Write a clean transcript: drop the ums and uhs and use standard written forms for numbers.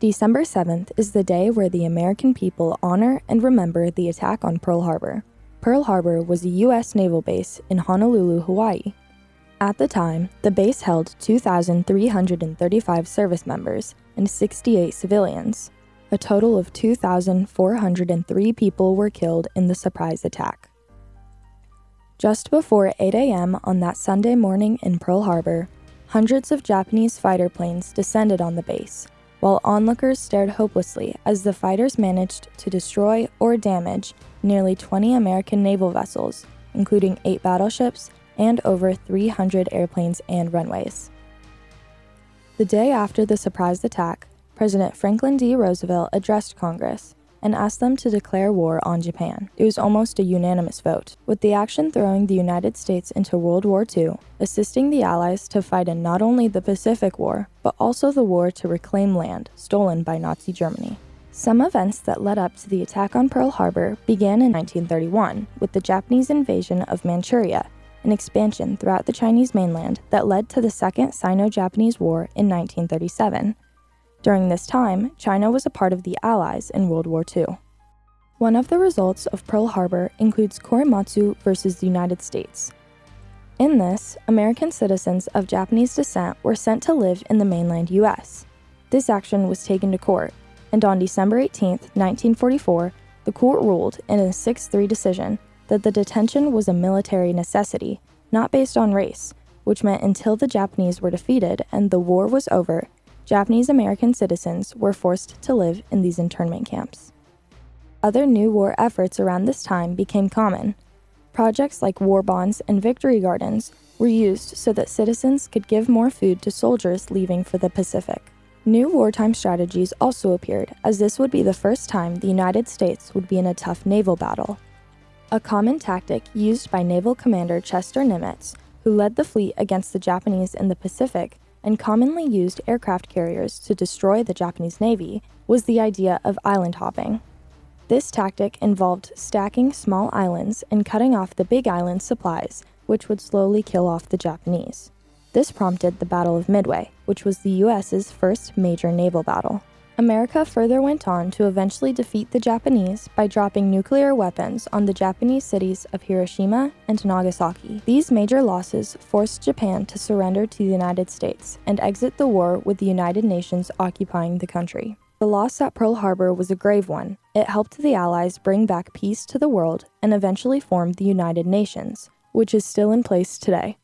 December 7th is the day where the American people honor and remember the attack on Pearl Harbor. Pearl Harbor was a U.S. naval base in Honolulu, Hawaii. At the time, the base held 2,335 service members and 68 civilians. A total of 2,403 people were killed in the surprise attack. Just before 8 a.m. on that Sunday morning in Pearl Harbor, hundreds of Japanese fighter planes descended on the base, while onlookers stared hopelessly as the fighters managed to destroy or damage nearly 20 American naval vessels, including 8 battleships and over 300 airplanes and runways. The day after the surprise attack, President Franklin D. Roosevelt addressed Congress and asked them to declare war on Japan. It was almost a unanimous vote, with the action throwing the United States into World War II, assisting the Allies to fight in not only the Pacific War, but also the war to reclaim land stolen by Nazi Germany. Some events that led up to the attack on Pearl Harbor began in 1931 with the Japanese invasion of Manchuria, an expansion throughout the Chinese mainland that led to the Second Sino-Japanese War in 1937. During this time, China was a part of the Allies in World War II. One of the results of Pearl Harbor includes Korematsu versus the United States. In this, American citizens of Japanese descent were sent to live in the mainland U.S. This action was taken to court, and on December 18, 1944, the court ruled in a 6-3 decision that the detention was a military necessity, not based on race, which meant until the Japanese were defeated and the war was over, Japanese American citizens were forced to live in these internment camps. Other new war efforts around this time became common. Projects like war bonds and victory gardens were used so that citizens could give more food to soldiers leaving for the Pacific. New wartime strategies also appeared, as this would be the first time the United States would be in a tough naval battle. A common tactic used by Naval Commander Chester Nimitz, who led the fleet against the Japanese in the Pacific and commonly used aircraft carriers to destroy the Japanese Navy, was the idea of island hopping. This tactic involved stacking small islands and cutting off the big island's supplies, which would slowly kill off the Japanese. This prompted the Battle of Midway, which was the U.S.'s first major naval battle. America further went on to eventually defeat the Japanese by dropping nuclear weapons on the Japanese cities of Hiroshima and Nagasaki. These major losses forced Japan to surrender to the United States and exit the war with the United Nations occupying the country. The loss at Pearl Harbor was a grave one. It helped the Allies bring back peace to the world and eventually formed the United Nations, which is still in place today.